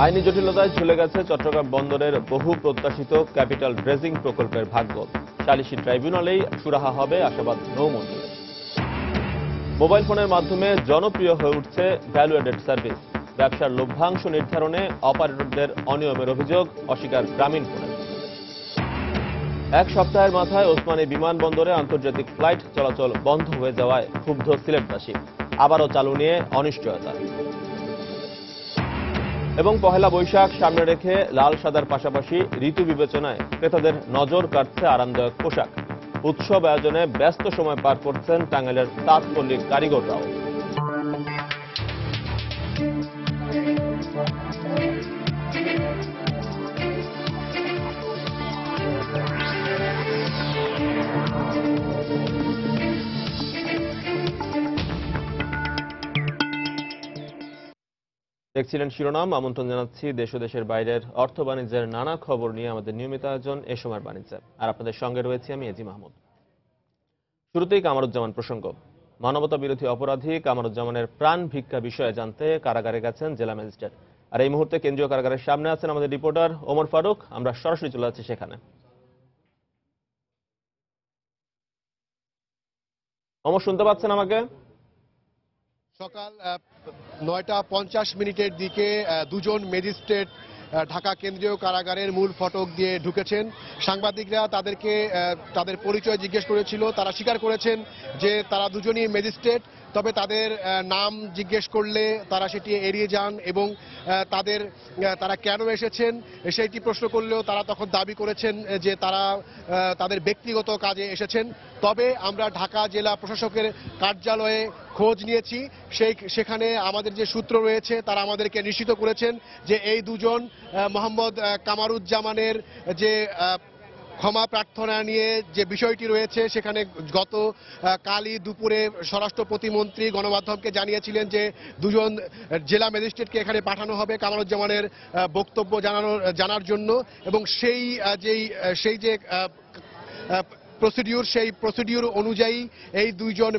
আইনি জটিলতায় ঝুলে গেছে চট্টগ্রাম বন্দরের বহু প্রত্যাশিত ক্যাপিটাল ড্রেজিং প্রকল্পের ভাগ্য। সালিসি ট্রাইব্যুনালেই সুরাহা হবে আশাবাদ নৌমন্ত্রীর। মোবাইল ফোনের মাধ্যমে জনপ্রিয় হয়ে উঠছে ভ্যালু অ্যাডেড সার্ভিস। ব্যবসার লভ্যাংশ নির্ধারণে অপারেটরদের অনিয়মের অভিযোগ অস্বীকার গ্রামীণফোনের। এক সপ্তাহের মাথায় ওসমানী বিমানবন্দরে আন্তর্জাতিক ফ্লাইট চলাচল বন্ধ হয়ে যাওয়ায় ক্ষুব্ধ সিলেটবাসী। আবারও চালু নিয়ে অনিশ্চয়তা। এবং পহেলা বৈশাখ সামনে রেখে লাল সাদার পাশাপাশি ঋতু বিবেচনায় ক্রেতাদের নজর কাটছে আরামদায়ক পোশাক। উৎসব আয়োজনে ব্যস্ত সময় পার করছেন টাঙ্গাইলের তাঁতপল্লীর কারিগররাও। দেখছিলেন শিরোনাম। আমন্ত্রণ জানাচ্ছি দেশ ও দেশের বাইরের অর্থ বাণিজ্যের নানা খবর নিয়ে আমাদের নিয়মিত আয়োজন এ সময়ের বাণিজ্যে। আর আপনাদের সঙ্গে রয়েছি আমি এজি মাহমুদ। শুরুতেই কামারুজ্জামান প্রসঙ্গ। মানবতা বিরোধী অপরাধী কামারুজ্জামানের প্রাণ ভিক্ষা বিষয়ে জানতে কারাগারে গেছেন জেলা ম্যাজিস্ট্রেট। আর এই মুহূর্তে কেন্দ্রীয় কারাগারের সামনে আছেন আমাদের রিপোর্টার ওমর ফারুক। আমরা সরাসরি চলে যাচ্ছি সেখানে। ওমর, শুনতে পাচ্ছেন আমাকে? সকাল 9টা 50 দিকে দুজন ম্যাজিস্ট্রেট ঢাকা কেন্দ্রীয় কারাগারের মূল ফটক দিয়ে ঢুকেছেন। সাংবাদিকরা তাদেরকে তাদের পরিচয় জিজ্ঞেস করেছিল। তারা স্বীকার করেছেন যে তারা দুজনই ম্যাজিস্ট্রেট, তবে তাদের নাম জিজ্ঞেস করলে তারা সেটি এড়িয়ে যান এবং তারা কেন এসেছেন সেইটি প্রশ্ন করলেও তারা তখন দাবি করেছেন যে তারা তাদের ব্যক্তিগত কাজে এসেছেন। তবে আমরা ঢাকা জেলা প্রশাসকের কার্যালয়ে খোঁজ নিয়েছি। সেখানে আমাদের যে সূত্র রয়েছে তারা আমাদেরকে নিশ্চিত করেছেন যে এই দুজন মোহাম্মদ কামারুজ্জামানের যে ক্ষমা প্রার্থনা নিয়ে যে বিষয়টি রয়েছে, সেখানে গত কালই দুপুরে স্বরাষ্ট্র প্রতিমন্ত্রী গণমাধ্যমকে জানিয়েছিলেন যে দুজন জেলা ম্যাজিস্ট্রেটকে এখানে পাঠানো হবে কামারুজ্জামানের বক্তব্য জানার জন্য। এবং সেই যে সেই প্রসিডিউর অনুযায়ী এই দুইজন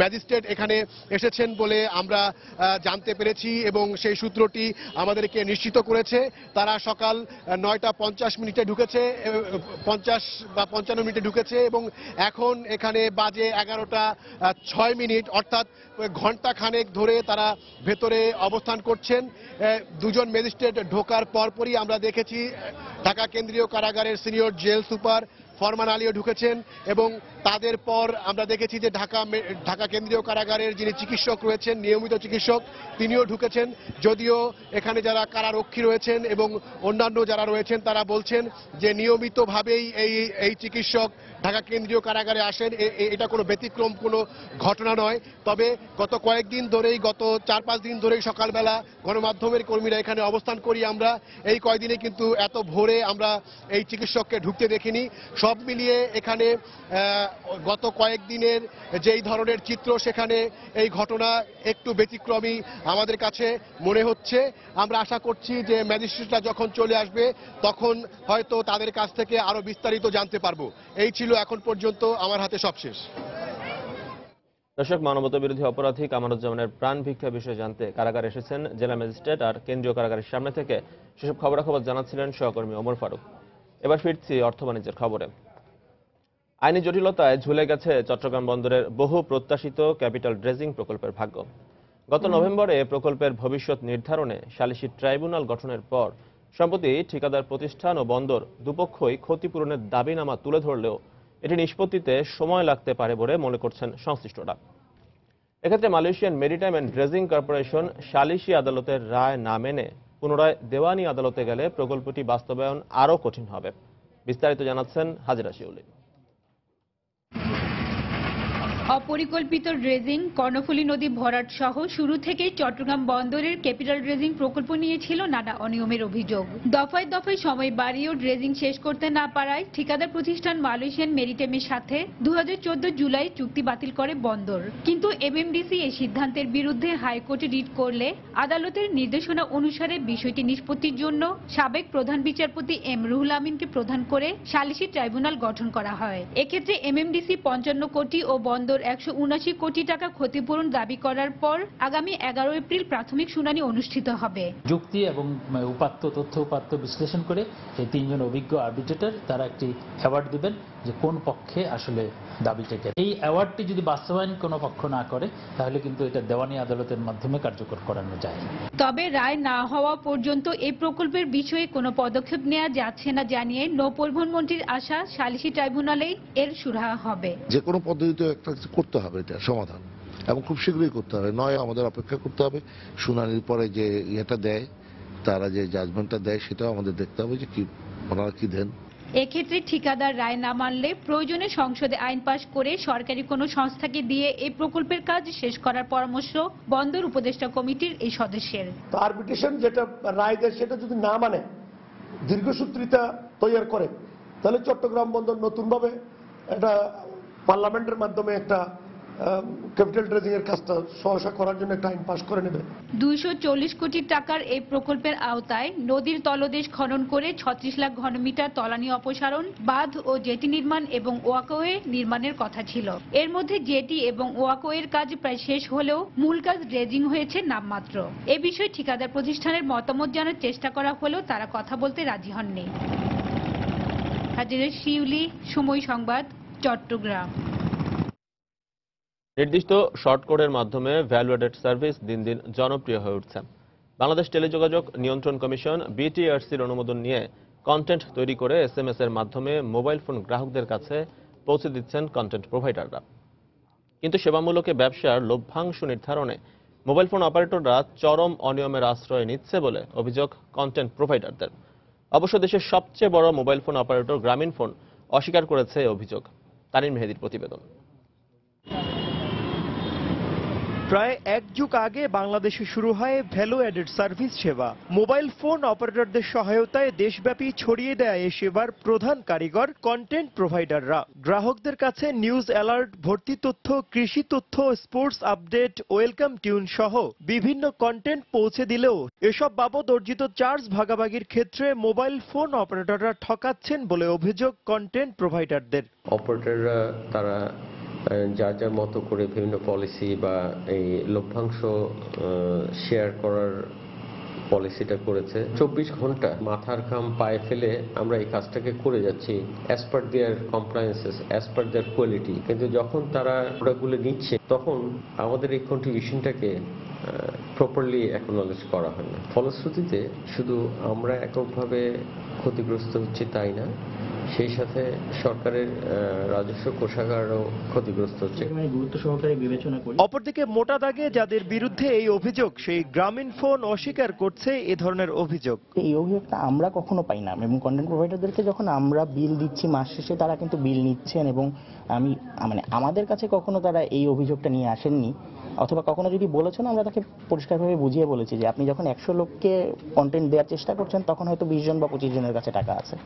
ম্যাজিস্ট্রেট এখানে এসেছেন বলে আমরা জানতে পেরেছি এবং সেই সূত্রটি আমাদেরকে নিশ্চিত করেছে। তারা সকাল 9টা 50 ঢুকেছে, 50 বা 55 ঢুকেছে এবং এখন এখানে বাজে 11টা 6, অর্থাৎ ঘন্টা খানেক ধরে তারা ভেতরে অবস্থান করছেন। দুজন ম্যাজিস্ট্রেট ঢোকার পরপরই আমরা দেখেছি ঢাকা কেন্দ্রীয় কারাগারের সিনিয়র জেল সুপার ফরমান আলীও ঢুকেছেন এবং তাদের পর আমরা দেখেছি যে ঢাকা কেন্দ্রীয় কারাগারের যিনি চিকিৎসক রয়েছেন, নিয়মিত চিকিৎসক, তিনিও ঢুকেছেন। যদিও এখানে যারা কারারক্ষী রয়েছেন এবং অন্যান্য যারা রয়েছেন তারা বলছেন যে নিয়মিতভাবেই এই চিকিৎসক ঢাকা কেন্দ্রীয় কারাগারে আসেন, এটা কোনো ব্যতিক্রম কোনো ঘটনা নয়। তবে গত কয়েকদিন ধরেই, গত 4-5 দিন ধরেই সকালবেলা গণমাধ্যমের কর্মীরা এখানে অবস্থান করি আমরা। এই কয়েকদিনে কিন্তু এত ভোরে আমরা এই চিকিৎসককে ঢুকতে দেখিনি। সব মিলিয়ে এখানে গত কয়েকদিনের যেই ধরনের চিত্র, সেখানে এই ঘটনা একটু ব্যতিক্রমী আমাদের কাছে মনে হচ্ছে। আমরা আশা করছি যে ম্যাজিস্ট্রেটরা যখন চলে আসবে তখন হয়তো তাদের কাছ থেকে আরো বিস্তারিত জানতে পারবো। এই ছিল এখন পর্যন্ত আমার হাতে সবশেষ। দর্শক, মানবতা বিরোধী অপরাধী কামারুজ্জামানের প্রাণ ভিক্ষা বিষয়ে জানতে কারাগারে এসেছেন জেলা ম্যাজিস্ট্রেট। আর কেন্দ্রীয় কারাগারের সামনে থেকে সেসব খবরাখবর জানাচ্ছিলেন সহকর্মী ওমর ফারুক। এবার ফিরছি অর্থ বাণিজ্যের খবরে। আইনি জটিলতায় ঝুলে গেছে চট্টগ্রাম বন্দরের বহু প্রত্যাশিত ক্যাপিটাল ড্রেজিং প্রকল্পের ভাগ্য। গত নভেম্বরে প্রকল্পের ভবিষ্যৎ নির্ধারণে সালিসি ট্রাইব্যুনাল গঠনের পর সম্প্রতি ঠিকাদার প্রতিষ্ঠান ও বন্দর দুপক্ষই ক্ষতিপূরণের দাবিনামা তুলে ধরলেও এটি নিষ্পত্তিতে সময় লাগতে পারে বলে মনে করছেন সংশ্লিষ্টরা। এক্ষেত্রে Malaysian maritime and dredging corporation সালিসি আদালতের রায় না মেনে পুনরায় দেওয়ানি আদালতে গেলে প্রকল্পটি বাস্তবায়ন আরও কঠিন হবে। বিস্তারিত জানাচ্ছেন হাজরা শিউলি। অপরিকল্পিত ড্রেজিং, কর্ণফুলী নদী ভরাট সহ শুরু থেকেই চট্টগ্রাম বন্দরের ক্যাপিটাল ড্রেজিং প্রকল্প নিয়ে ছিল নানা অনিয়মের অভিযোগ। দফায় দফায় সময় বাড়িয়েও ড্রেজিং শেষ করতে না পারায় ঠিকাদার প্রতিষ্ঠান মালয়েশিয়ান মেরিটাইমের সাথে 2014 জুলাই চুক্তি বাতিল করে বন্দর। কিন্তু এমএমডিসি এই সিদ্ধান্তের বিরুদ্ধে হাইকোর্টে রিট করলে আদালতের নির্দেশনা অনুসারে বিষয়টি নিষ্পত্তির জন্য সাবেক প্রধান বিচারপতি এম রুহুল আমিনকে প্রধান করে সালিসি ট্রাইব্যুনাল গঠন করা হয়। এক্ষেত্রে এমএমডিসি 55 কোটি ও বন্দর বন্দর 179 কোটি টাকা ক্ষতিপূরণ দাবি করার পর আগামী 11 এপ্রিল প্রাথমিক শুনানি অনুষ্ঠিত হবে। যুক্তি এবং তথ্য উপাত্ত বিশ্লেষণ করে এই তিনজন অভিজ্ঞ আর্বিট্রেটর তারা একটি অ্যাওয়ার্ড দিবেন যে কোন পক্ষে আসলে দাবিটাকে। এই অ্যাওয়ার্ডটি যদি বাস্তবায়ন কোনো পক্ষ না করে তাহলে কিন্তু এটা দেওয়ানি আদালতের মাধ্যমে কার্যকর করানো যায়। তবে রায় না হওয়া পর্যন্ত এই প্রকল্পের বিষয়ে কোনো পদক্ষেপ নেওয়া যাচ্ছে না জানিয়ে নৌপরিবহন মন্ত্রীর আশা সালিসি ট্রাইব্যুনালেই এর সুরাহা হবে। যে কোনো পদ্ধতিতে একটা করতে হবে এটা সমাধান, এবং খুব শীঘ্রই করতে হবে, নয় আমাদের অপেক্ষা করতে হবে শুনানির পরে যে ইয়েটা দেয়, তারা যে জাজমেন্টটা দেয় সেটাও আমাদের দেখতে হবে যে কি ওনারা কি দেন। এক্ষেত্রে ঠিকাদার রায় না মানলে প্রয়োজনে সংসদে আইন পাশ করে সরকারি কোনো সংস্থাকে দিয়ে এই প্রকল্পের কাজ শেষ করার পরামর্শ বন্দর উপদেষ্টা কমিটির এই সদস্যের। তো আরবিট্রেশন যেটা রায় দেয় সেটা যদি না মানে দীর্ঘসূত্রিতা তৈরি করে তাহলে চট্টগ্রাম বন্দর নতুনভাবে একটা পার্লামেন্টের মাধ্যমে একটা ক্যাপিটাল ড্রেজিং এর কাজটা সহসা করার জন্য একটা আইন পাস করে নেবে। 240 কোটি টাকার এই প্রকল্পের আওতায় নদীর তলদেশ খনন করে 36 লাখ ঘনমিটার তলানি অপসারণ, বাঁধ ও জেটি নির্মাণ এবং ওয়াকওয়ে নির্মাণের কথা ছিল। এর মধ্যে জেটি এবং ওয়াকওয়ের কাজ প্রায় শেষ হলেও মূল কাজ ড্রেজিং হয়েছে নামমাত্র। এ বিষয়ে ঠিকাদার প্রতিষ্ঠানের মতামত জানার চেষ্টা করা হলেও তারা কথা বলতে রাজি হননি। হাজিরা শিউলি, সময় সংবাদ, চট্টগ্রাম। নির্দিষ্ট শর্ট কোডের মাধ্যমে ভ্যালু অ্যাডেড সার্ভিস দিন দিন জনপ্রিয় হয়ে উঠছে। বাংলাদেশ টেলিযোগাযোগ নিয়ন্ত্রণ কমিশন বিটিআরসির অনুমোদন নিয়ে কন্টেন্ট তৈরি করে এসএমএস এর মাধ্যমে মোবাইল ফোন গ্রাহকদের কাছে পৌঁছে দিচ্ছেন কন্টেন্ট প্রোভাইডাররা। কিন্তু সেবামূলক ব্যবসার লভ্যাংশ নির্ধারণে মোবাইল ফোন অপারেটররা চরম অনিয়মের আশ্রয় নিচ্ছে বলে অভিযোগ কন্টেন্ট প্রোভাইডারদের। অবশ্য দেশের সবচেয়ে বড় মোবাইল ফোন অপারেটর গ্রামীণফোন অস্বীকার করেছে এই অভিযোগ। তানিম মেহেদির প্রতিবেদন। প্রায় এক যুগ আগে বাংলাদেশে শুরু হয় ভ্যালু অ্যাডেড সার্ভিস সেবা। মোবাইল ফোন অপারেটরদের সহায়তায় দেশব্যাপী ছড়িয়ে দেয় এই সেবার প্রধান কারিগর কন্টেন্ট প্রোভাইডাররা। গ্রাহকদের কাছে নিউজ অ্যালার্ট, ভর্তি তথ্য, কৃষি তথ্য, স্পোর্টস আপডেট, ওয়েলকাম টিউন সহ বিভিন্ন কন্টেন্ট পৌঁছে দিলেও এসব বাবদ অর্জিত চার্জ ভাগাভাগির ক্ষেত্রে মোবাইল ফোন অপারেটররা ঠকাচ্ছেন বলে অভিযোগ কন্টেন্ট প্রোভাইডারদের। অপারেটররা তারা যার যার মতো করে বিভিন্ন পলিসি বা এই লভ্যাংশ শেয়ার করার পলিসিটা করেছে। 24 ঘন্টা মাথার ঘাম পায়ে ফেলে আমরা এই কাজটাকে করে যাচ্ছি as per their compliances, as per their quality. কিন্তু যখন তারা প্রোডাক্টগুলো নিচ্ছে তখন আমাদের এই কন্ট্রিবিউশনটাকে প্রপারলি অ্যাকনলেজ করা হয় না। ফলশ্রুতিতে শুধু আমরা এককভাবে ক্ষতিগ্রস্ত হচ্ছি তাই না, সেই সাথে সরকারের রাজস্ব কোষাগারও ক্ষতিগ্রস্ত হচ্ছে। অপরদিকে মোটা দাগে যাদের বিরুদ্ধে এই অভিযোগ সেই গ্রামীণফোন অস্বীকার করছে এ ধরনের অভিযোগ। এই অভিযোগটা আমরা কখনো পাই না, এবং কন্টেন্ট প্রোভাইডারদেরকে যখন আমরা বিল দিচ্ছি মাস শেষে তারা কিন্তু বিল নিচ্ছেন, এবং আমাদের কাছে কখনো তারা এই অভিযোগটা নিয়ে আসেননি, অথবা কখনো যদি বলেছেন আমরা তাকে পরিষ্কারভাবে বুঝিয়ে বলেছি যে আপনি যখন 100 লোককে কন্টেন্ট দেওয়ার চেষ্টা করছেন তখন হয়তো 20 জন বা 25 জনের কাছে টাকা আছে,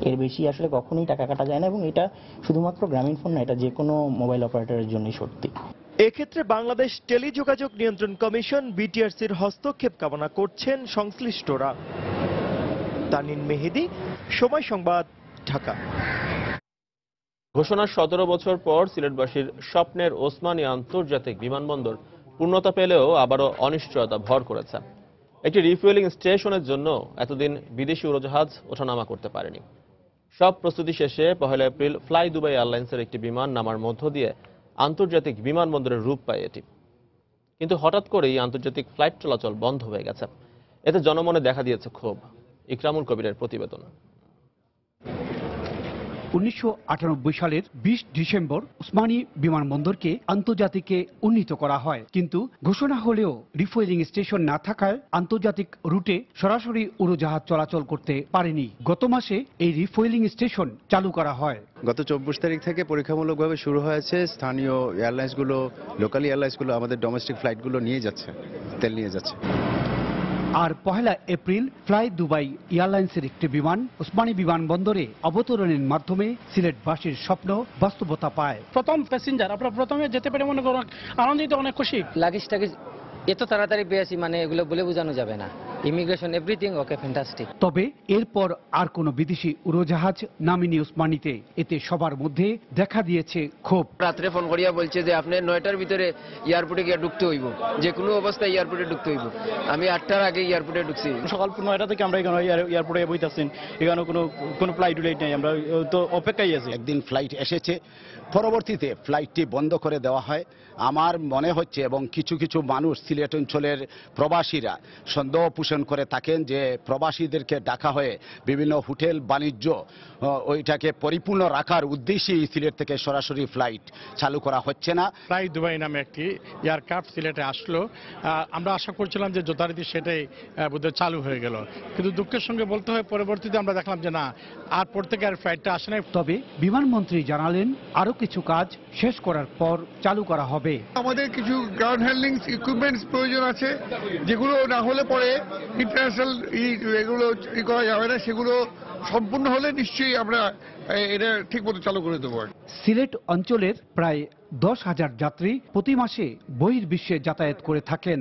এর বেশি আসলে কখনোই টাকা কাটা যায় না। এবং এটা শুধুমাত্র গ্রামীণফোন না, এটা যে কোনো মোবাইল অপারেটরের জন্যই সত্যি। এক্ষেত্রে বাংলাদেশ টেলিযোগাযোগ নিয়ন্ত্রণ কমিশন বিটিআরসির হস্তক্ষেপ কামনা করছেন সংশ্লিষ্টরা। তানিম মেহেদি, সময় সংবাদ, ঢাকা। ঘোষণার 17 বছর পর সিলেটবাসীর স্বপ্নের ওসমানী আন্তর্জাতিক বিমানবন্দর পূর্ণতা পেলেও আবারও অনিশ্চয়তা ভর করেছে। একটি রিফুয়েলিং স্টেশনের জন্য এতদিন বিদেশি উড়োজাহাজ ওঠানামা করতে পারেনি। সব প্রস্তুতি শেষে 1 এপ্রিল ফ্লাই দুবাই এয়ারলাইন্সের একটি বিমান নামার মধ্য দিয়ে আন্তর্জাতিক বিমানবন্দরের রূপ পায় এটি। কিন্তু হঠাৎ করেই আন্তর্জাতিক ফ্লাইট চলাচল বন্ধ হয়ে গেছে। এতে জনমনে দেখা দিয়েছে ক্ষোভ। ইকরামুল কবিরের প্রতিবেদন। 1998 সালের 20 ডিসেম্বর ওসমানী বিমানবন্দরকে আন্তর্জাতিকে উন্নীত করা হয়, কিন্তু ঘোষণা হলেও রিফুয়েলিং স্টেশন না থাকায় আন্তর্জাতিক রুটে সরাসরি উড়োজাহাজ চলাচল করতে পারেনি। গত মাসে এই রিফুয়েলিং স্টেশন চালু করা হয়। গত 24 তারিখ থেকে পরীক্ষামূলকভাবে শুরু হয়েছে। স্থানীয় এয়ারলাইন্সগুলো, লোকাল এয়ারলাইন্সগুলো আমাদের ডোমেস্টিক ফ্লাইটগুলো নিয়ে যাচ্ছে, তেল নিয়ে যাচ্ছে। আর 1 এপ্রিল ফ্লাই দুবাই এয়ারলাইন্সের একটি বিমান ওসমানী বিমানবন্দরে অবতরণের মাধ্যমে সিলেটবাসীর স্বপ্ন বাস্তবতা পায়। প্রথম প্যাসেঞ্জার আমরা প্রথমে যেতে পেরে মনে করো আনন্দিত, অনেক খুশি। লাগেজ টাগেজ এত তাড়াতাড়ি পেয়েছি, এগুলো বলে বোঝানো যাবে না। Immigration everything okay fantastic. তবে এরপর আর কোনো বিদেশি উড়োজাহাজ নামেনি ওসমানীতে। এতে সবার মধ্যে দেখা দিয়েছে ক্ষোভ। রাত্রে ফোন করিয়া বলছে যে আপনি 9টার ভিতরে এয়ারপোর্টে গিয়ে ঢুকতে হইব, যে কোনো অবস্থায় এয়ারপোর্টে ঢুকতে হইব। আমি 8টার আগে এয়ারপোর্টে ঢুকছি। সকাল 9টা থেকে আমরা এখানে এয়ারপোর্টে বইতেছি, এখানে কোনো ফ্লাইট নেই, আমরা তো অপেক্ষায় আছি। একদিন ফ্লাইট এসেছে, পরবর্তীতে ফ্লাইটটি বন্ধ করে দেওয়া হয়। আমার মনে হচ্ছে এবং কিছু কিছু মানুষ সিলেট অঞ্চলের প্রবাসীরা সন্দেহ পোষণ করে থাকেন যে প্রবাসীদেরকে ডাকা হয়ে বিভিন্ন হোটেল বাণিজ্য ওইটাকে পরিপূর্ণ রাখার উদ্দেশ্যেই সিলেট থেকে সরাসরি ফ্লাইট চালু করা হচ্ছে না। ফ্লাই দুবাই নামে একটি এয়ারক্রাফট সিলেটে আসলো, আমরা আশা করছিলাম যে যথারীতি সেটাই বোধহয় চালু হয়ে গেল, কিন্তু দুঃখের সঙ্গে বলতে হয় পরবর্তীতে আমরা দেখলাম যে না, আর পর থেকে আর ফ্লাইটটা আসে নাই। তবে বিমানমন্ত্রী জানালেন আরো কিছু কাজ শেষ করার পর চালু করা হবে। আমাদের কিছু গ্রাউন্ড হ্যান্ডলিং ইকুইপমেন্টস প্রয়োজন আছে, যেগুলো না হলে পরে ইন্টারন্যাশনাল এগুলো করা যাবে না, সেগুলো সম্পূর্ণ হলে নিশ্চয়ই আমরা এটা ঠিকমতো চালু করে দেবো। সিলেট অঞ্চলের প্রায় 10,000 যাত্রী প্রতি মাসে বহির্বিশ্বে যাতায়াত করে থাকেন।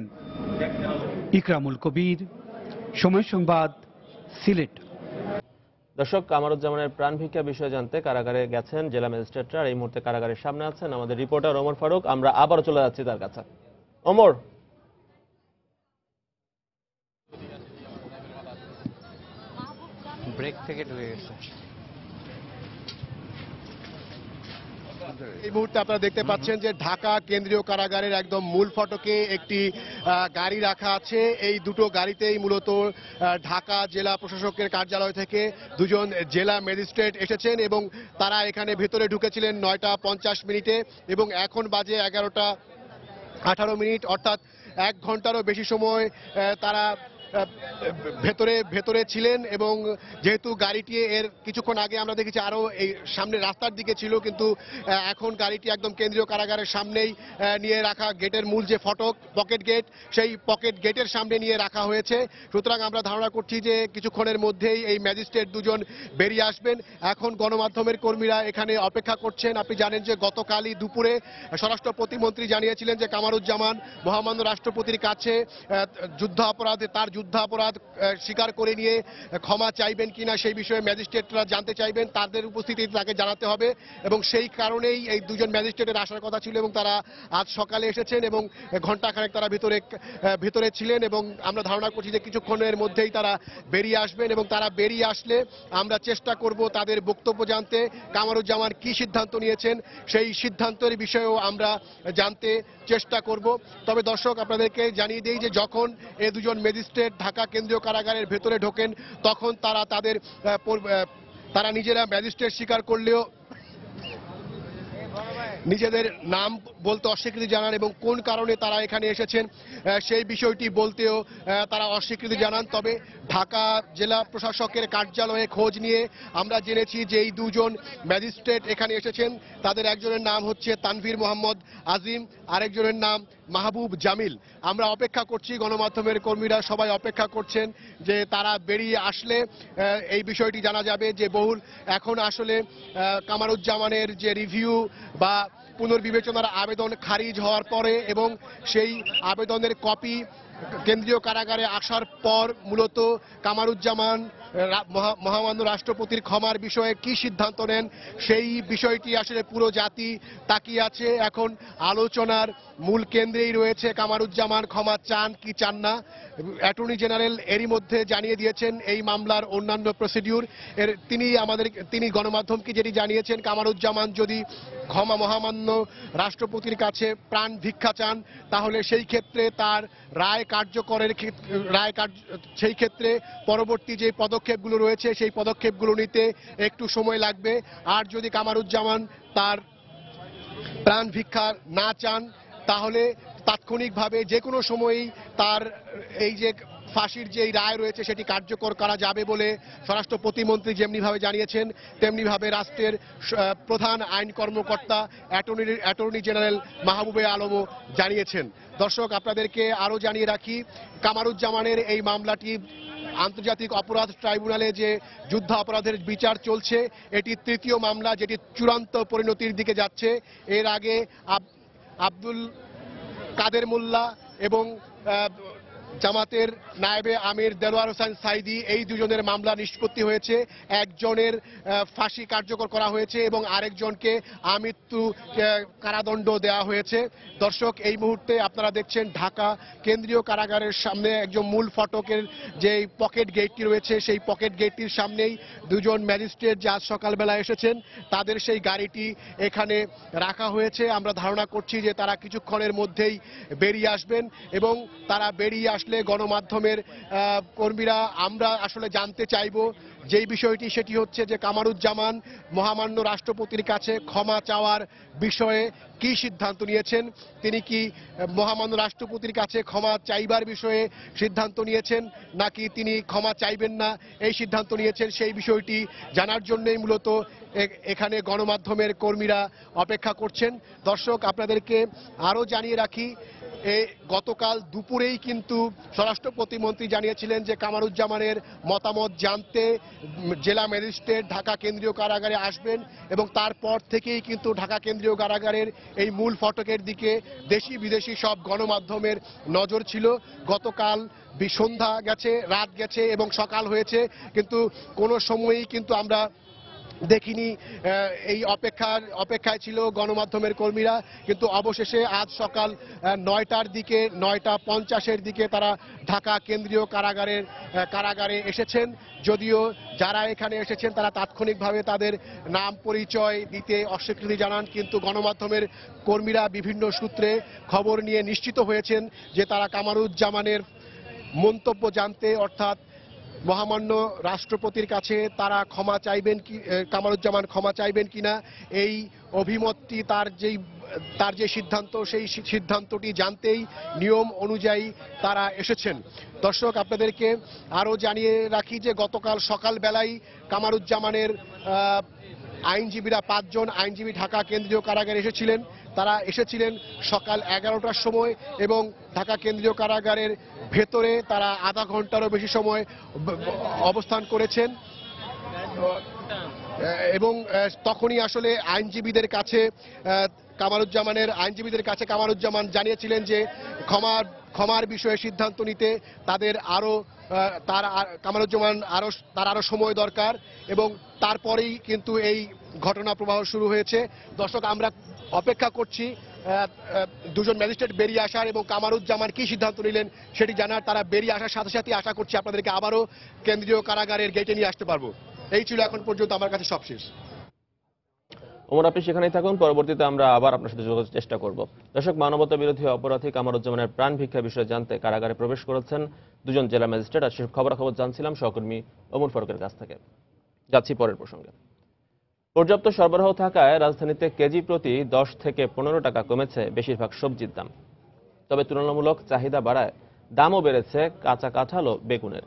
ইকরামুল কবির, সময় সংবাদ, সিলেট। দর্শক, কামারুজ্জামানের প্রাণ ভিক্ষা বিষয়ে জানতে কারাগারে গেছেন জেলা ম্যাজিস্ট্রেটরা। এই মুহূর্তে কারাগারের সামনে আছেন আমাদের রিপোর্টার ওমর ফারুক। আমরা আবারও চলে যাচ্ছি তার কাছে। ওমর, ব্রেক থেকে ঢুকে গেছে। এই মুহূর্তে আপনারা দেখতে পাচ্ছেন যে ঢাকা কেন্দ্রীয় কারাগারের একদম মূল ফটকে একটি গাড়ি রাখা আছে। এই দুটো গাড়িতেই মূলত ঢাকা জেলা প্রশাসকের কার্যালয় থেকে দুজন জেলা ম্যাজিস্ট্রেট এসেছেন এবং তারা এখানে ভেতরে ঢুকেছিলেন 9:50 এবং এখন বাজে 11:18, অর্থাৎ 1 ঘন্টারও বেশি সময় তারা ভেতরে ছিলেন। এবং যেহেতু গাড়িটি এর কিছুক্ষণ আগে আমরা দেখেছি আরো এই সামনে রাস্তার দিকে ছিল, কিন্তু এখন গাড়িটি একদম কেন্দ্রীয় কারাগারের সামনেই নিয়ে রাখা, গেটের মূল যে ফটক পকেট গেট, সেই পকেট গেটের সামনে নিয়ে রাখা হয়েছে। সুতরাং আমরা ধারণা করছি যে কিছুক্ষণের মধ্যেই এই ম্যাজিস্ট্রেট দুজন বেরিয়ে আসবেন। এখন গণমাধ্যমের কর্মীরা এখানে অপেক্ষা করছেন। আপনি জানেন যে গতকালই দুপুরে স্বরাষ্ট্র প্রতিমন্ত্রী জানিয়েছিলেন যে কামারুজ্জামান মহামান্য রাষ্ট্রপতির কাছে তার যুদ্ধাপরাধ স্বীকার করে নিয়ে ক্ষমা চাইবেন কিনা সেই বিষয়ে ম্যাজিস্ট্রেটরা জানতে চাইবেন, তাদের উপস্থিতিতে তাকে জানাতে হবে। এবং সেই কারণেই এই দুজন ম্যাজিস্ট্রেটের আসার কথা ছিল এবং তারা আজ সকালে এসেছেন এবং ঘণ্টাখানেক তারা ভিতরে ছিলেন এবং আমরা ধারণা করছি যে কিছুক্ষণের মধ্যেই তারা বেরিয়ে আসবেন। এবং তারা বেরিয়ে আসলে আমরা চেষ্টা করব তাদের বক্তব্য জানতে, কামারুজ্জামান কি সিদ্ধান্ত নিয়েছেন সেই সিদ্ধান্তের বিষয়েও আমরা জানতে চেষ্টা করব। তবে দর্শক, আপনাদেরকে জানিয়ে দিই যে যখন এই দুজন ম্যাজিস্ট্রেট ঢাকা কেন্দ্রীয় কারাগারের ভেতরে ঢোকেন তখন তারা নিজেরা ম্যাজিস্ট্রেট স্বীকার করলেও নিজেদের নাম বলতে অস্বীকৃতি জানান এবং কোন কারণে তারা এখানে এসেছেন সেই বিষয়টি বলতেও তারা অস্বীকৃতি জানান। তবে ঢাকা জেলা প্রশাসকের কার্যালয়ে খোঁজ নিয়ে আমরা জেনেছি যে এই দুজন ম্যাজিস্ট্রেট এখানে এসেছেন, তাদের একজনের নাম হচ্ছে তানভীর মোহাম্মদ আজিম, আরেকজনের নাম মাহবুব জামিল। আমরা অপেক্ষা করছি, গণমাধ্যমের কর্মীরা সবাই অপেক্ষা করছেন যে তারা বেরিয়ে আসলে এই বিষয়টি জানা যাবে যে এখন আসলে কামারুজ্জামানের যে রিভিউ বা পুনর্বিবেচনার আবেদন খারিজ হওয়ার পরে এবং সেই আবেদনের কপি কেন্দ্রীয় কারাগারে আসার পর মূলত কামারুজ্জামান মহামান্য রাষ্ট্রপতির ক্ষমার বিষয়ে কি সিদ্ধান্ত নেন সেই বিষয়টি আসলে পুরো জাতি তাকিয়ে আছে। এখন আলোচনার মূল কেন্দ্রেই রয়েছে কামারুজ্জামান ক্ষমা চান কি চান না। অ্যাটর্নি জেনারেল এরই মধ্যে জানিয়ে দিয়েছেন এই মামলার অন্যান্য প্রসিডিউর তিনি গণমাধ্যমকে যেটি জানিয়েছেন, কামারুজ্জামান যদি মহামান্য রাষ্ট্রপতির কাছে প্রাণ ভিক্ষা চান তাহলে সেই ক্ষেত্রে তার সেই ক্ষেত্রে পরবর্তী যে পদক্ষেপগুলো রয়েছে সেই পদক্ষেপগুলো নিতে একটু সময় লাগবে। আর যদি কামারুজ্জামান তার প্রাণ ভিক্ষা না চান তাহলে তাৎক্ষণিকভাবে যে কোনো সময়ই তার এই যে ফাঁসির যে রায় রয়েছে সেটি কার্যকর করা যাবে বলে স্বরাষ্ট্র প্রতিমন্ত্রী যেমনিভাবে জানিয়েছেন তেমনিভাবে রাষ্ট্রের প্রধান আইন কর্মকর্তা অ্যাটর্নি জেনারেল মাহবুবে আলমও জানিয়েছেন। দর্শক, আপনাদেরকে আরও জানিয়ে রাখি, কামারুজ্জামানের এই মামলাটি আন্তর্জাতিক অপরাধ ট্রাইব্যুনালে যে যুদ্ধ অপরাধের বিচার চলছে এটি তৃতীয় মামলা যেটি চূড়ান্ত পরিণতির দিকে যাচ্ছে। এর আগে আব্দুল কাদের মোল্লা এবং জামাতের নায়েবে আমির দেলোয়ার হোসেন সাইদি, এই দুজনের মামলা নিষ্পত্তি হয়েছে। একজনের ফাঁসি কার্যকর করা হয়েছে এবং আরেকজনকে আমৃত্যু কারাদণ্ড দেওয়া হয়েছে। দর্শক, এই মুহূর্তে আপনারা দেখছেন ঢাকা কেন্দ্রীয় কারাগারের সামনে একজন মূল ফটকের যে পকেট গেটটি রয়েছে, সেই পকেট গেটটির সামনেই দুজন ম্যাজিস্ট্রেট যে আজ সকালবেলা এসেছেন তাদের সেই গাড়িটি এখানে রাখা হয়েছে। আমরা ধারণা করছি যে তারা কিছুক্ষণের মধ্যেই বেরিয়ে আসবেন এবং তারা বেরিয়ে আসলে গণমাধ্যমের কর্মীরা আমরা আসলে জানতে চাইব যেই বিষয়টি, সেটি হচ্ছে যে কামারুজ্জামান মহামান্য রাষ্ট্রপতির কাছে ক্ষমা চাওয়ার বিষয়ে কি সিদ্ধান্ত নিয়েছেন। তিনি কি মহামান্য রাষ্ট্রপতির কাছে ক্ষমা চাইবার বিষয়ে সিদ্ধান্ত নিয়েছেন নাকি তিনি ক্ষমা চাইবেন না এই সিদ্ধান্ত নিয়েছেন, সেই বিষয়টি জানার জন্যই মূলত এখানে গণমাধ্যমের কর্মীরা অপেক্ষা করছেন। দর্শক, আপনাদেরকে আরও জানিয়ে রাখি, গতকাল দুপুরেই কিন্তু স্বরাষ্ট্র প্রতিমন্ত্রী জানিয়েছিলেন যে কামারুজ্জামানের মতামত জানতে জেলা ম্যাজিস্ট্রেট ঢাকা কেন্দ্রীয় কারাগারে আসবেন এবং তারপর থেকেই কিন্তু ঢাকা কেন্দ্রীয় কারাগারের এই মূল ফটকের দিকে দেশি বিদেশি সব গণমাধ্যমের নজর ছিল। গতকাল সন্ধ্যা গেছে, রাত গেছে এবং সকাল হয়েছে, কিন্তু কোনো সময়ই কিন্তু আমরা দেখিনি এই অপেক্ষায় ছিল গণমাধ্যমের কর্মীরা। কিন্তু অবশেষে আজ সকাল 9টার দিকে, 9:50-এর দিকে তারা ঢাকা কেন্দ্রীয় কারাগারে এসেছেন। যদিও যারা এখানে এসেছেন তারা তাৎক্ষণিকভাবে তাদের নাম পরিচয় দিতে অস্বীকৃতি জানান, কিন্তু গণমাধ্যমের কর্মীরা বিভিন্ন সূত্রে খবর নিয়ে নিশ্চিত হয়েছেন যে তারা কামারুজ্জামানের মন্তব্য জানতে, অর্থাৎ মহামান্য রাষ্ট্রপতির কাছে তারা ক্ষমা চাইবেন কি, কামারুজ্জামান ক্ষমা চাইবেন কিনা, এই অভিমতটি তার যে সিদ্ধান্ত, সেই সিদ্ধান্তটি জানতেই নিয়ম অনুযায়ী তারা এসেছেন। দর্শক, আপনাদেরকে আরও জানিয়ে রাখি যে গতকাল সকালবেলায় কামারুজ্জামানের আইনজীবীরা 5 জন আইনজীবী ঢাকা কেন্দ্রীয় কারাগারে এসেছিলেন। তারা এসেছিলেন সকাল 11টার সময় এবং ঢাকা কেন্দ্রীয় কারাগারের ভেতরে তারা আধা ঘন্টারও বেশি সময় অবস্থান করেছেন এবং তখনই আসলে আইনজীবীদের কাছে কামারুজ্জামান জানিয়েছিলেন যে ক্ষমার বিষয়ে সিদ্ধান্ত নিতে তাদের কামারুজ্জামান আরো সময় দরকার এবং তারপরেই কিন্তু এই ঘটনা প্রবাহ শুরু হয়েছে। দর্শক, আমরা অপেক্ষা করছি দুজন ম্যাজিস্ট্রেট বেরিয়ে আসার এবং কামারুজ্জামান কি সিদ্ধান্ত নিলেন সেটি জানার। তারা বেরিয়ে আসার সাথে সাথে আশা করছি আপনাদেরকে আবারও কেন্দ্রীয় কারাগারের গেটে নিয়ে আসতে পারবো। এই ছিল এখন পর্যন্ত আমার কাছে সবশেষ। ওমর, আপনি সেখানেই থাকুন, পরবর্তীতে আমরা আবার আপনার সাথে যোগাযোগের চেষ্টা করব। দর্শক, মানবতা বিরোধী অপরাধী কামারুজ্জামানের প্রাণ ভিক্ষা বিষয়ে জানতে কারাগারে প্রবেশ করেছেন দুজন জেলা ম্যাজিস্ট্রেট। আর সেসব খবরাখবর জানছিলাম সহকর্মী ওমর ফারুকের কাছ থেকে। যাচ্ছি পরের প্রসঙ্গে। পর্যাপ্ত সরবরাহ থাকায় রাজধানীতে কেজি প্রতি 10 থেকে 15 টাকা কমেছে বেশিরভাগ সবজির দাম। তবে তুলনামূলক চাহিদা বাড়ায় দামও বেড়েছে কাঁচা কাঁঠাল ও বেগুনের।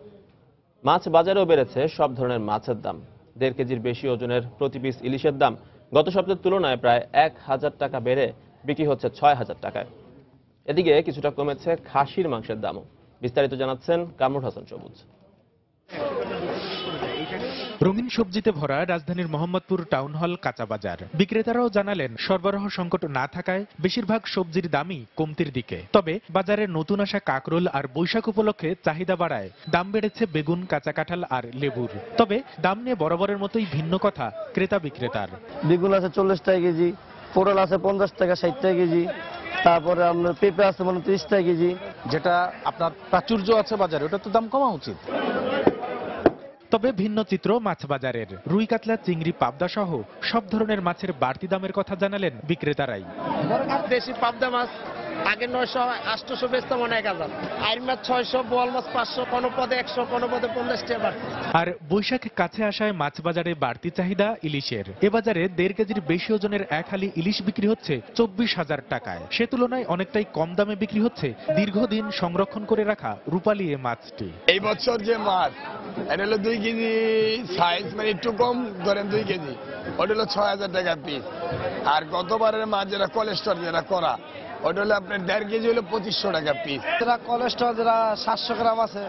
মাছ বাজারেও বেড়েছে সব ধরনের মাছের দাম। 1.5 কেজির বেশি ওজনের প্রতি পিস ইলিশের দাম গত সপ্তাহের তুলনায় প্রায় 1000 টাকা বেড়ে বিক্রি হচ্ছে 6000 টাকায়। এদিকে কিছুটা কমেছে খাসির মাংসের দামও। বিস্তারিত জানাচ্ছেন কামরুল হাসান সবুজ। রঙিন সবজিতে ভরা রাজধানীর মোহাম্মদপুর টাউন হল কাঁচা বাজার। বিক্রেতারাও জানালেন সরবরাহ সংকট না থাকায় বেশিরভাগ সবজির দামই কমতির দিকে। তবে বাজারে নতুন আসা কাকরোল আর বৈশাখ উপলক্ষে চাহিদা বাড়ায় দাম বেড়েছে বেগুন, কাঁচা কাঁঠাল আর লেবুর। তবে দাম নিয়ে বরাবরের মতোই ভিন্ন কথা ক্রেতা বিক্রেতার। বেগুন আছে 40 টাকা কেজি, পটল আছে 50 টাকা 60 টাকা কেজি, তারপরে আপনার পেঁপে আছে 30 টাকা কেজি। যেটা আপনার প্রাচুর্য আছে বাজারে, ওটা তো দাম কমা উচিত। তবে ভিন্ন চিত্র মাছ বাজারের। রুই, কাতলা, চিংড়ি, পাবদা সহ সব ধরনের মাছের বাড়তি দামের কথা জানালেন বিক্রেতারাই। দেশি পাবদা মাছ আগে 900, 800 বেচতাম 1000, আইর মাছ 600, বোয়াল মাছ 500, কোনো পদে 100, কোনো পদে 50 টাকা। আর বৈশাখ কাছে আসায় মাছ বাজারে বাড়তি চাহিদা ইলিশের। এ বাজারে 1.5 কেজির বেশি ওজনের এক হালি ইলিশ বিক্রি হচ্ছে 24,000 টাকায়। সে তুলনায় অনেকটাই কম দামে বিক্রি হচ্ছে দীর্ঘদিন সংরক্ষণ করে রাখা রূপালী এ মাছটি। এই বছর যে মাছ এটা হলো 2 কেজি সাইজ, মানে একটু কম ধরেন 2 কেজি, ওটা হলো 6000 টাকা পিস। আর গতবারের মাছ যেটা কোলেস্ট্রল যেটা করা, ওটা হলো আপনার 1.5 কেজি হলো 2500 টাকা পিস। যেটা কোলেস্ট্রল যেটা 700 গ্রাম আছে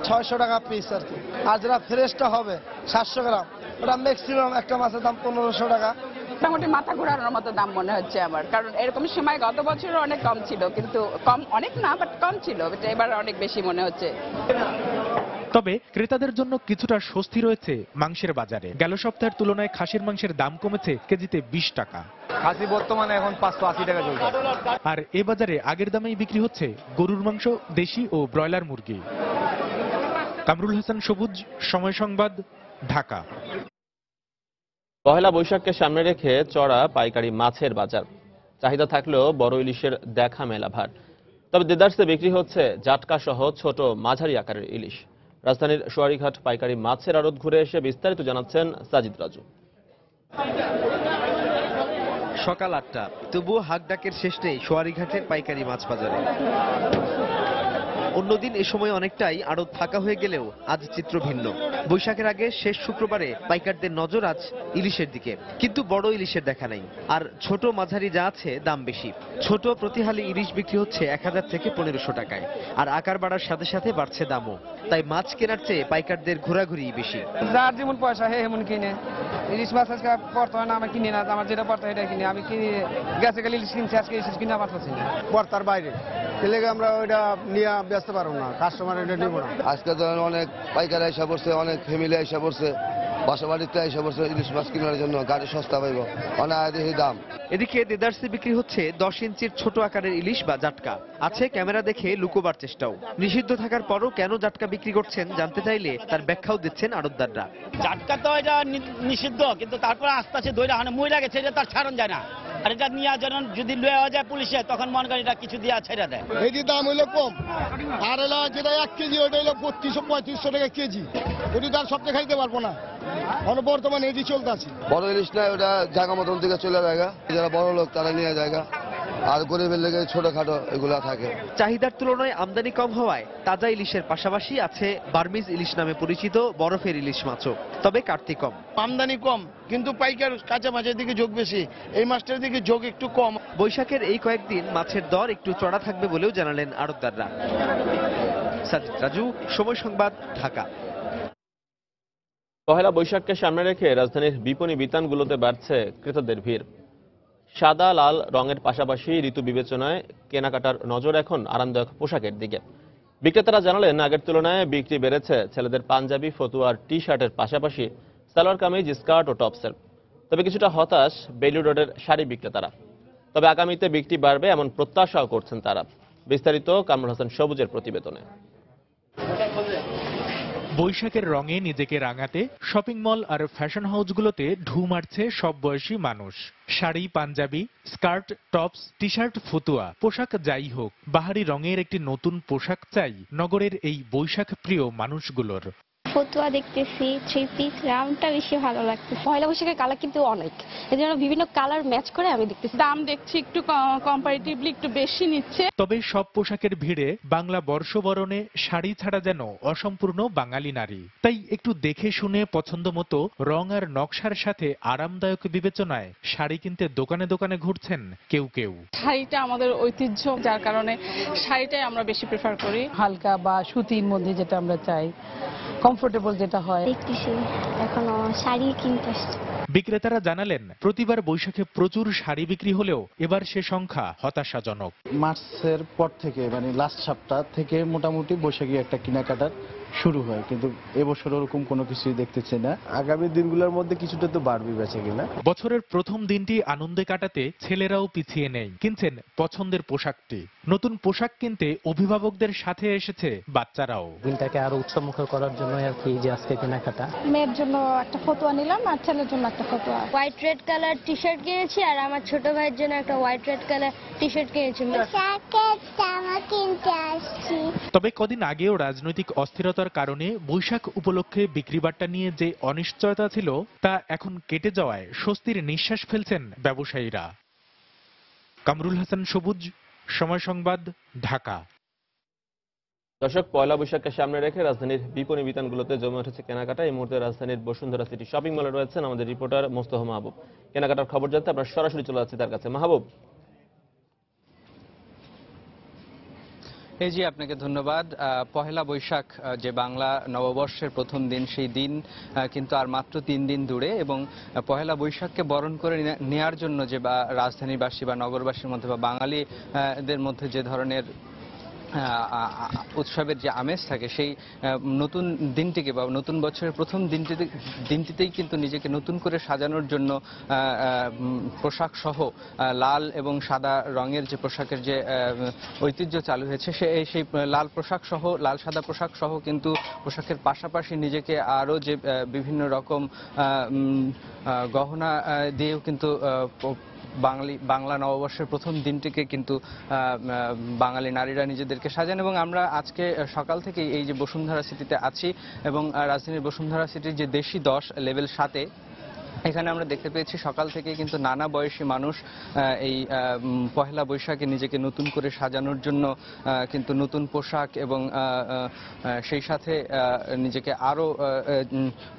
600 টাকা পিস আর কি। আর যেটা ফ্রেশটা হবে 700 গ্রাম, ওটা ম্যাক্সিমাম একটা মাছের দাম 1500 টাকা, মোটামুটি মাথা ঘোরানোর মতো দাম মনে হচ্ছে আমার, কারণ এরকম সময় গত বছরও অনেক কম ছিল, কিন্তু কম অনেক না বাট কম ছিল, এবার অনেক বেশি মনে হচ্ছে। তবে ক্রেতাদের জন্য কিছুটা স্বস্তি রয়েছে মাংসের বাজারে। গেল সপ্তাহের তুলনায় খাসির মাংসের দাম কমেছে কেজিতে 20 টাকা। খাসি বর্তমানে এখন 580 টাকা চলছে। আর এ বাজারে আগের দামেই বিক্রি হচ্ছে গরুর মাংস, দেশি ও ব্রয়লার মুরগি। কামরুল হাসান সবুজ, সময় সংবাদ, ঢাকা। পহেলা বৈশাখকে সামনে রেখে চড়া পাইকারি মাছের বাজার। চাহিদা থাকলেও বড় ইলিশের দেখা মেলা ভার। তবে দেদারসে বিক্রি হচ্ছে জাটকা সহ ছোট মাঝারি আকারের ইলিশ। রাজধানীর সোয়ারীঘাট পাইকারি মাছের আড়ত ঘুরে এসে বিস্তারিত জানাচ্ছেন সাজিদ রাজু। সকাল 8টা, তবুও হাকডাকের শেষ নেই সোয়ারীঘাটের পাইকারি মাছ বাজারে। অন্যদিন এ সময় অনেকটাই আড়ত ফাঁকা হয়ে গেলেও আজ চিত্র ভিন্ন। বৈশাখের আগে শেষ শুক্রবারে পাইকারদের নজর আজ ইলিশের দিকে, কিন্তু বড় ইলিশের দেখা নেই। আর ছোট মাঝারি যা আছে দাম বেশি। ছোট প্রতিহালি ইলিশ বিক্রি হচ্ছে 1000 থেকে 1500 টাকায়, আর আকার বাড়ার সাথে সাথে বাড়ছে দামও। তাই মাছ কেনার চেয়ে পাইকারদের ঘোরাঘুরি বেশি। যার যেমন পয়সা এমন কিনে। ইলিশ মাছ আজকে পড়তে হয় না, আমি কিনি না, আমার যেটা পড়তে হয় এটা কিনি। আমি কিনি গেছে গেলে ইলিশ কিনছি, আজকে ইলিশ কিনা পারতেছি না, পড়তার বাইরে। এলাকা আমরা ওইটা নিয়ে ব্যস্ত পারবো না, কাস্টমার এটা নিব না। আজকে ধরেন অনেক পাইকার আইসা পড়ছে, অনেক ফ্যামিলি আইসা পড়ছে, বাসা বাড়িতে আইসা পড়ছে ইলিশ মাছ কেনার জন্য। গাড়ি সস্তা পাইব, অনায়াসি দাম। এদিকে দেদারসে বিক্রি হচ্ছে 10 ইঞ্চির ছোট আকারের ইলিশ বা জাটকা। আছে ক্যামেরা দেখে লুকোবার চেষ্টাও। নিষিদ্ধ থাকার পরও কেন জাটকা বিক্রি করছেন জানতে চাইলে তার ব্যাখ্যাও দিচ্ছেন আড়তদাররা। জাটকা তো এটা নিষিদ্ধ, কিন্তু তারপর আস্তে আস্তে ধরে হানে মইরা গেছে, এটা তার ছাড়ন যায় না। আর এটা নিয়ে যদি লয়ে যায় পুলিশে, তখন মনে করেন এটা কিছু দিয়ে ছেড়ে দেয়। এই দাম হইলো কম, আর এলা যেটা 1 কেজি ওটা হইলো 3200-3500 টাকা কেজি। ওটি তার সপ্তাহে খাইতে পারবো না, বর্তমানে এটি চলতে আছে। বড় ইলিশ না, ওটা জায়গা মতন থেকে চলে যায়, যারা বড় লোক তারা নিয়ে যায়, আর গরিবের লেগে ছোটখাটো এগুলা থাকে। চাহিদার তুলনায় আমদানি কম হওয়ায় তাজা ইলিশের পাশাপাশি আছে বার্মিজ ইলিশ নামে পরিচিত বরফের ইলিশ মাছও। তবে কাটতি কম। আমদানি কম, কিন্তু পাইকার কাঁচা মাছের দিকে ঝোঁক বেশি, এই মাছটার দিকে ঝোঁক একটু কম। বৈশাখের এই কয়েকদিন মাছের দর একটু চড়া থাকবে বলেও জানালেন আড়তদাররা। সাজিদ রাজু, সময় সংবাদ, ঢাকা। পহেলা বৈশাখকে সামনে রেখে রাজধানীর বিপণী বিতানগুলোতে বাড়ছে ক্রেতাদের ভিড়। সাদা লাল রঙের পাশাপাশি ঋতু বিবেচনায় কেনাকাটার নজর এখন আরামদায়ক পোশাকের দিকে। বিক্রেতারা জানালেন আগের তুলনায় বিক্রি বেড়েছে ছেলেদের পাঞ্জাবি, ফতুয়ার, টি শার্টের পাশাপাশি সালোয়ার কামিজ, স্কার্ট ও টপসের। তবে কিছুটা হতাশ বেইলি রোডের শাড়ি বিক্রেতারা। তবে আগামীতে বিক্রি বাড়বে এমন প্রত্যাশাও করছেন তারা। বিস্তারিত কামরুল হাসান সবুজের প্রতিবেদনে। বৈশাখের রঙে নিজেকে রাঙাতে শপিং মল আর ফ্যাশন হাউসগুলোতে ঢু মারছে সব বয়সী মানুষ। শাড়ি, পাঞ্জাবি, স্কার্ট, টপস, টি শার্ট, ফতুয়া, পোশাক যাই হোক, বাহারি রঙের একটি নতুন পোশাক চাই নগরের এই বৈশাখ প্রিয় মানুষগুলোর। ফতুয়া দেখতেছি, 3 পিস, রাউন্ডটা বেশি ভালো লাগছে। পয়লা বৈশাখের কালার কিন্তু অনেক, এই জন্য বিভিন্ন কালার ম্যাচ করে আমি দেখতেছি। দাম দেখছি একটু কম্পারেটিভলি একটু বেশি নিচ্ছে। তবে সব পোশাকের ভিড়ে বাংলা বর্ষবরণে শাড়ি ছাড়া যেন অসম্পূর্ণ বাঙালি নারী। তাই একটু দেখে শুনে পছন্দ মতো রং আর নকশার সাথে আরামদায়ক বিবেচনায় শাড়ি কিনতে দোকানে দোকানে ঘুরছেন কেউ কেউ। শাড়িটা আমাদের ঐতিহ্য, যার কারণে শাড়িটাই আমরা বেশি প্রেফার করি। হালকা বা সুতির মধ্যে যেটা আমরা চাই, কমফোর্টেবল যেটা হয়। দেখতেছি এখনো শাড়ি কিনতে আসছে। বিক্রেতারা জানালেন প্রতিবার বৈশাখে প্রচুর শাড়ি বিক্রি হলেও এবার সে সংখ্যা হতাশাজনক। মার্চের পর থেকে মানে লাস্ট সপ্তাহ থেকে মোটামুটি বৈশাখী একটা কেনাকাটার শুরু হয়, কিন্তু এবছর ওরকম কোনো কিছুই দেখতেছি না। আগামী দিনগুলোর মধ্যে কিছুটা তো বাড়বে বেচা কিনা। বছরের প্রথম দিনটি আনন্দে কাটাতে ছেলেরাও পিছিয়ে নেই, কিনছেন পছন্দের পোশাকটি। নতুন পোশাক কিনতে অভিভাবকদের সাথে এসেছে বাচ্চারাও। দিনটাকে আরো উৎসবমুখর করার জন্য আর কি যে আজকে কেনাকাটা। মেয়ের জন্য একটা ফতুয়া নিলাম আর ছেলের জন্য একটা ফতুয়া। White red colour T shirt কিনেছি আর আমার ছোট ভাইয়ের জন্য একটা white red colour T shirt কিনেছি। তবে কদিন আগেও রাজনৈতিক অস্থিরতার কারণে বৈশাখ উপলক্ষে বিক্রি বাট্টা নিয়ে যে অনিশ্চয়তা ছিল তা এখন কেটে যাওয়ায় স্বস্তির নিঃশ্বাস ফেলছেন ব্যবসায়ীরা। কামরুল হাসান সবুজ, সময় সংবাদ, ঢাকা। দর্শক, পয়লা বৈশাখকে সামনে রেখে রাজধানীর বিপণী বিতানগুলোতে জমে উঠেছে কেনাকাটা। এই মুহূর্তে রাজধানীর বসুন্ধরা সিটি শপিং মলে রয়েছেন আমাদের রিপোর্টার মোস্তফা মাহবুব। কেনাকাটার খবর জানতে আমরা সরাসরি চলে যাচ্ছি তার কাছে। মাহবুব। জি আপনাকে ধন্যবাদ। পহেলা বৈশাখ যে বাংলা নববর্ষের প্রথম দিন, সেই দিন কিন্তু আর মাত্র 3 দিন দূরে, এবং পহেলা বৈশাখকে বরণ করে নেয়ার জন্য যে রাজধানীবাসী বা নগরবাসীর মধ্যে বা বাঙালিদের মধ্যে যে ধরনের উৎসবের যে আমেজ থাকে, সেই নতুন দিনটিকে বা নতুন বছরের প্রথম দিনটিতেই কিন্তু নিজেকে নতুন করে সাজানোর জন্য পোশাক সহ লাল এবং সাদা রঙের যে পোশাকের যে ঐতিহ্য চালু হয়েছে, সেই লাল সাদা পোশাক সহ কিন্তু পোশাকের পাশাপাশি নিজেকে আরও যে বিভিন্ন রকম গহনা দিয়েও কিন্তু বাংলা নববর্ষের প্রথম দিনটিকে কিন্তু বাঙালি নারীরা নিজেদেরকে সাজান। এবং আমরা আজকে সকাল থেকে এই যে বসুন্ধরা সিটিতে আছি, এবং রাজধানীর বসুন্ধরা সিটির যে দেশি 10 লেভেল 7-এ এখানে আমরা দেখতে পেয়েছি সকাল থেকে কিন্তু নানা বয়সী মানুষ এই পহেলা বৈশাখে নিজেকে নতুন করে সাজানোর জন্য কিন্তু নতুন পোশাক এবং সেই সাথে নিজেকে আরও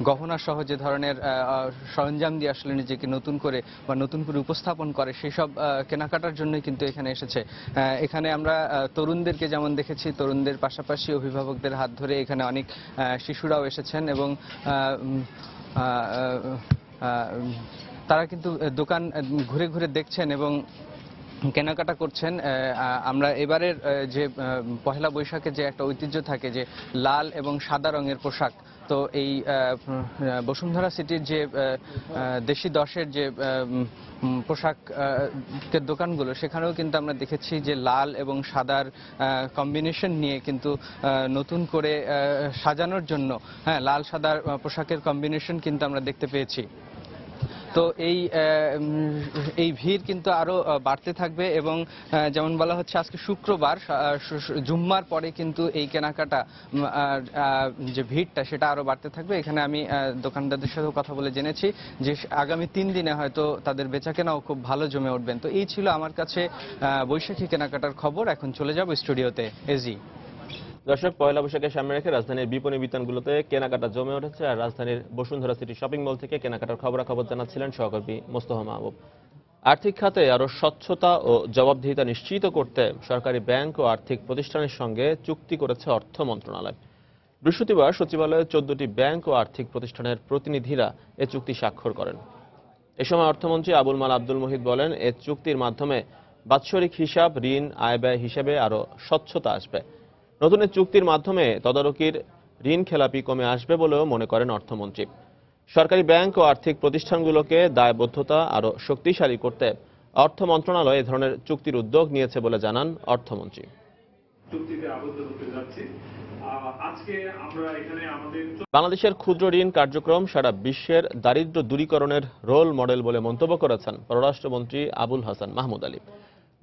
গহনা সহ যে ধরনের সরঞ্জাম দিয়ে আসলে নিজেকে নতুন করে উপস্থাপন করে, সেই সব কেনাকাটার জন্যই কিন্তু এখানে এসেছে। এখানে আমরা তরুণদেরকে যেমন দেখেছি, তরুণদের পাশাপাশি অভিভাবকদের হাত ধরে এখানে অনেক শিশুরাও এসেছেন, এবং তারা কিন্তু দোকান ঘুরে ঘুরে দেখছেন এবং কেনাকাটা করছেন। আমরা এবারের যে পহেলা বৈশাখে যে একটা ঐতিহ্য থাকে যে লাল এবং সাদা রঙের পোশাক, তো এই বসুন্ধরা সিটির যে দেশি 10-এর যে পোশাকের দোকানগুলো, সেখানেও কিন্তু আমরা দেখেছি যে লাল এবং সাদার কম্বিনেশন নিয়ে কিন্তু নতুন করে সাজানোর জন্য লাল সাদার পোশাকের কম্বিনেশন কিন্তু আমরা দেখতে পেয়েছি। তো এই ভিড় কিন্তু আরো বাড়তে থাকবে, এবং যেমন বলা হচ্ছে আজকে শুক্রবার, জুম্মার পরে কিন্তু এই কেনাকাটা যে ভিড়টা সেটা আরো বাড়তে থাকবে। এখানে আমি দোকানদারদের সাথেও কথা বলে জেনেছি যে আগামী 3 দিনে হয়তো তাদের বেচাকেনাও খুব ভালো জমে উঠবেন। তো এই ছিল আমার কাছে বৈশাখী কেনাকাটার খবর। এখন চলে যাব স্টুডিওতে। এজি দর্শক, পয়লা বৈশাখের সামনে রেখে রাজধানীর বিপণী বিতানগুলোতে কেনাকাটা জমে উঠেছে, আর রাজধানীর বসুন্ধরা সিটি শপিং মল থেকে কেনাকাটার খবরাখবর জানাচ্ছিলেন সহকর্মী মোস্তফা মাহবুব। আর্থিক খাতে আরো স্বচ্ছতা ও জবাবদিহিতা নিশ্চিত করতে সরকারি ব্যাংক ও আর্থিক প্রতিষ্ঠানের সঙ্গে চুক্তি করেছে অর্থ মন্ত্রণালয়। বৃহস্পতিবার সচিবালয়ে 14টি ব্যাংক ও আর্থিক প্রতিষ্ঠানের প্রতিনিধিরা এ চুক্তি স্বাক্ষর করেন। এ সময় অর্থমন্ত্রী আবুল মাল আব্দুল মুহিত বলেন, এ চুক্তির মাধ্যমে বাৎসরিক হিসাব, ঋণ, আয় ব্যয় হিসেবে আরো স্বচ্ছতা আসবে। নতুন চুক্তির মাধ্যমে তদারকির ঋণ খেলাপি কমে আসবে বলেও মনে করেন অর্থমন্ত্রী। সরকারি ব্যাংক ও আর্থিক প্রতিষ্ঠানগুলোকে দায়বদ্ধতা আরো শক্তিশালী করতে অর্থ মন্ত্রণালয় এ ধরনের চুক্তির উদ্যোগ নিয়েছে বলে জানান অর্থমন্ত্রী। বাংলাদেশের ক্ষুদ্র ঋণ কার্যক্রম সারা বিশ্বের দারিদ্র্য দূরীকরণের রোল মডেল বলে মন্তব্য করেছেন পররাষ্ট্রমন্ত্রী আবুল হাসান মাহমুদ আলী।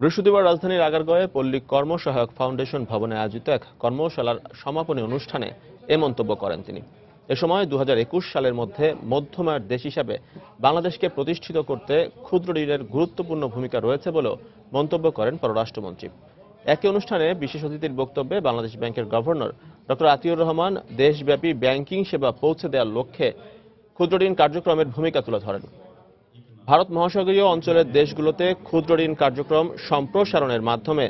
বৃহস্পতিবার রাজধানীর আগারগাঁওয়ে পল্লী কর্মসহায়ক ফাউন্ডেশন ভবনে আয়োজিত এক কর্মশালার সমাপনী অনুষ্ঠানে এ মন্তব্য করেন তিনি। এ সময় 2021 সালের মধ্যে মধ্যম আয়ের দেশ হিসাবে বাংলাদেশকে প্রতিষ্ঠিত করতে ক্ষুদ্র ঋণের গুরুত্বপূর্ণ ভূমিকা রয়েছে বলেও মন্তব্য করেন পররাষ্ট্রমন্ত্রী। একই অনুষ্ঠানে বিশেষ অতিথির বক্তব্যে বাংলাদেশ ব্যাংকের গভর্নর ডক্টর আতিউর রহমান দেশব্যাপী ব্যাংকিং সেবা পৌঁছে দেওয়ার লক্ষ্যে ক্ষুদ্র ঋণ কার্যক্রমের ভূমিকা তুলে ধরেন। ভারত মহাসাগরীয় অঞ্চলের দেশগুলোতে ক্ষুদ্র ঋণ কার্যক্রম সম্প্রসারণের মাধ্যমে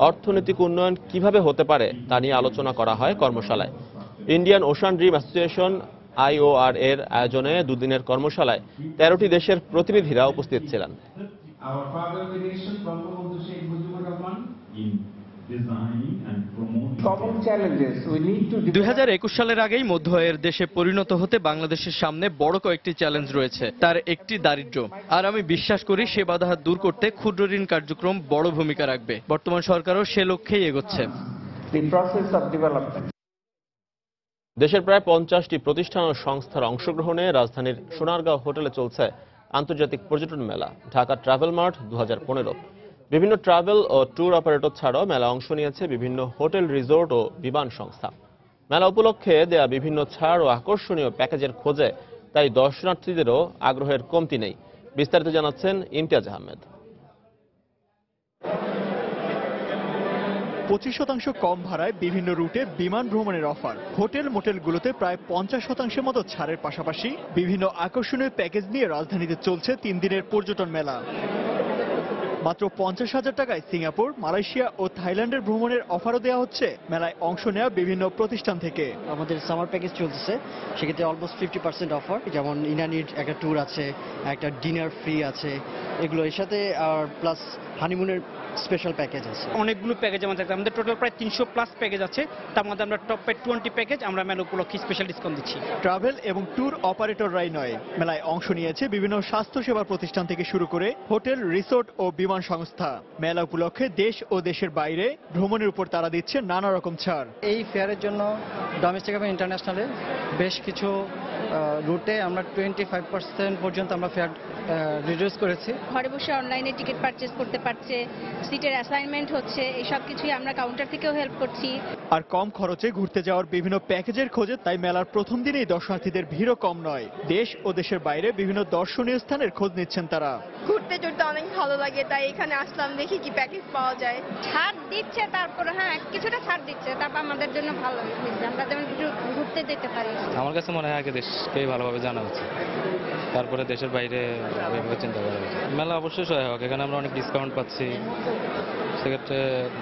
অর্থনৈতিক উন্নয়ন কিভাবে হতে পারে তা নিয়ে আলোচনা করা হয় কর্মশালায়। Indian ocean dream association IOR এর আয়োজনে দুদিনের কর্মশালায় 13টি দেশের প্রতিনিধিরা উপস্থিত ছিলেন। 2021 সালের আগেই মধ্য আয়ের দেশে পরিণত হতে বাংলাদেশের সামনে বড় কয়েকটি চ্যালেঞ্জ রয়েছে। তার একটি দারিদ্র্য, আর আমি বিশ্বাস করি সে বাধা দূর করতে ক্ষুদ্র ঋণ কার্যক্রম বড় ভূমিকা রাখবে। বর্তমান সরকারও সে লক্ষ্যেই এগোচ্ছে। দেশের প্রায় 50টি প্রতিষ্ঠান ও সংস্থার অংশগ্রহণে রাজধানীর সোনারগাঁও হোটেলে চলছে আন্তর্জাতিক পর্যটন মেলা ঢাকা ট্রাভেল মার্ট 2015। বিভিন্ন ট্রাভেল ও ট্যুর অপারেটর ছাড়াও মেলা অংশ নিয়েছে বিভিন্ন হোটেল, রিসোর্ট ও বিমান সংস্থা। মেলা উপলক্ষে দেয়া বিভিন্ন ছাড় ও আকর্ষণীয় প্যাকেজের খোঁজে তাই দর্শনার্থীদেরও আগ্রহের কমতি নেই। বিস্তারিত জানাচ্ছেন ইমতিয়াজ আহমেদ। 25% কম ভাড়ায় বিভিন্ন রুটে বিমান ভ্রমণের অফার। হোটেল মোটেলগুলোতে প্রায় 50% মতো ছাড়ের পাশাপাশি বিভিন্ন আকর্ষণীয় প্যাকেজ নিয়ে রাজধানীতে চলছে 3 দিনের পর্যটন মেলা। মাত্র 50,000 টাকায় সিঙ্গাপুর, মালয়েশিয়া ও থাইল্যান্ডের ভ্রমণের অফারও দেওয়া হচ্ছে মেলায় অংশ নেওয়া বিভিন্ন প্রতিষ্ঠান থেকে। আমাদের সামার প্যাকেজ চলতেছে, সেক্ষেত্রে অলমোস্ট 50% অফার, যেমন ইনানির একটা ট্যুর আছে, একটা ডিনার ফ্রি আছে, এগুলো এর সাথে আর প্লাস হানিমুনের স্পেশাল প্যাকেজ আছে। অনেকগুলো প্যাকেজ আমাদের টোটাল প্রায় 300+ প্যাকেজ আছে, তার মধ্যে আমরা টপ 20 প্যাকেজ আমরা মেলা উপলক্ষে স্পেশাল ডিসকাউন্ট দিচ্ছি। ট্রাভেল এবং ট্যুর অপারেটররাই নয়, মেলায় অংশ নিয়েছে বিভিন্ন স্বাস্থ্যসেবা প্রতিষ্ঠান থেকে শুরু করে হোটেল, রিসোর্ট ও বিমান সংস্থা। মেলা উপলক্ষে দেশ ও দেশের বাইরে ভ্রমণের উপর তারা দিচ্ছে নানা রকম ছাড়। এই ফেয়ারের জন্য ডোমেস্টিক এবং ইন্টারন্যাশনালে বেশ কিছু রুটে আমরা 25% পর্যন্ত আমরা ফেয়ার রিডিউস করেছি। ঘরে বসে অনলাইনে টিকিট পারচেজ করতে পারছে, সিটের অ্যাসাইনমেন্ট হচ্ছে, এই সব কিছুই আমরা কাউন্টার থেকেও হেল্প করছি। আর কম খরচে ঘুরতে যাওয়ার বিভিন্ন প্যাকেজের খোঁজে তাই মেলার প্রথম দিনেই দর্শনার্থীদের ভিড়ও কম নয়। দেশ ও দেশের বাইরে বিভিন্ন দর্শনীয় স্থানের খোঁজ নিচ্ছেন তারা। ঘুরতে চড়তে অনেক ভালো লাগে, তাই এখানে আসলাম, দেখি কি প্যাকেজ পাওয়া যায়। ছাড় দিচ্ছে, তারপর কিছুটা ছাড় দিচ্ছে, তারপর আমাদের জন্য ভালো হয়েছে, আমরা যেমন ঘুরতে যেতে পারি। আমার কাছে মনে হয় আগে দেশকেই ভালোভাবে জানা উচিত, তারপরে দেশের বাইরে চিন্তা করা উচিত। মেলা অবশ্যই সহায়ক, এখানে আমরা অনেক ডিসকাউন্ট পাচ্ছি, সেক্ষেত্রে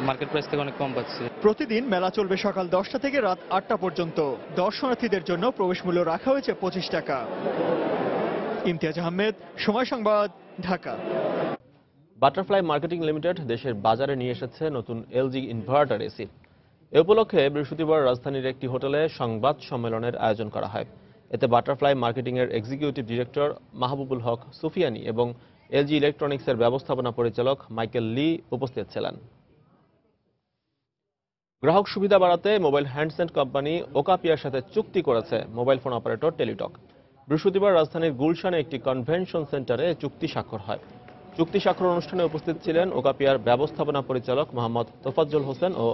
মার্কেট প্রাইস থেকে অনেক কম পাচ্ছি। প্রতিদিন মেলা চলবে সকাল 10টা থেকে রাত 8টা পর্যন্ত। দর্শনার্থীদের জন্য প্রবেশ মূল্য রাখা হয়েছে 25 টাকা। ইমতিয়াজ আহমেদ, সময় সংবাদ, ঢাকা। বাটারফ্লাই মার্কেটিং লিমিটেড দেশের বাজারে নিয়ে এসেছে নতুন এলজি ইনভার্টার এসি। এ উপলক্ষে বৃহস্পতিবার রাজধানীর একটি হোটেলে সংবাদ সম্মেলনের আয়োজন করা হয়। এতে বাটারফ্লাই মার্কেটিং এর এক্সিকিউটিভ ডিরেক্টর মাহবুবুল হক সুফিয়ানি এবং এলজি ইলেকট্রনিক্সের ব্যবস্থাপনা পরিচালক মাইকেল লি উপস্থিত ছিলেন। গ্রাহক সুবিধা বাড়াতে মোবাইল হ্যান্ডসেট কোম্পানি ওকাপিয়ার সাথে চুক্তি করেছে মোবাইল ফোন অপারেটর টেলিটক। বৃহস্পতিবার রাজধানীর গুলশানে একটি কনভেনশন সেন্টারে চুক্তি স্বাক্ষর হয়। চুক্তি স্বাক্ষর অনুষ্ঠানে উপস্থিত ছিলেন ওকাপিয়ার ব্যবস্থাপনা পরিচালক মোহাম্মদ তোফাজ্জল হোসেন ও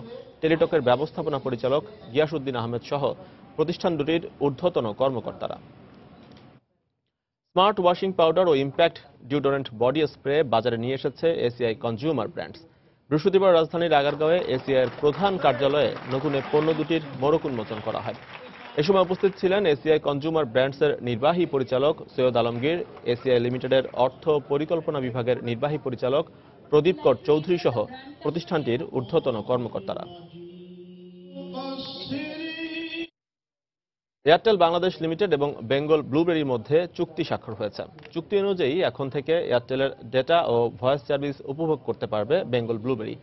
টেলিটকের ব্যবস্থাপনা পরিচালক গিয়াসউদ্দিন আহমেদ সহ প্রতিষ্ঠান দুটির ঊর্ধ্বতন কর্মকর্তারা। স্মার্ট ওয়াশিং পাউডার ও ইম্প্যাক্ট ডিওডোরেন্ট বডি স্প্রে বাজারে নিয়ে এসেছে এসিআই কনজিউমার ব্র্যান্ডস। বৃহস্পতিবার রাজধানীর আগারগাঁওয়ে এসিআইয়ের প্রধান কার্যালয়ে নতুন পণ্য দুটির মোড়ক উন্মোচন করা হয়। এ সময় উপস্থিত ছিলেন এসিআই কনজিউমার ব্র্যান্ডসের নির্বাহী পরিচালক সৈয়দ আলমগীর, এসিআই লিমিটেডের অর্থ পরিকল্পনা বিভাগের নির্বাহী পরিচালক প্রদীপ কর চৌধুরী সহ প্রতিষ্ঠানটির ঊর্ধ্বতন কর্মকর্তারা। এয়ারটেল বাংলাদেশ লিমিটেড এবং বেঙ্গল ব্লুবেরির মধ্যে চুক্তি স্বাক্ষর হয়েছে। চুক্তি অনুযায়ী এখন থেকে এয়ারটেলের ডেটা ও ভয়েস সার্ভিস উপভোগ করতে পারবে বেঙ্গল ব্লুবেরি।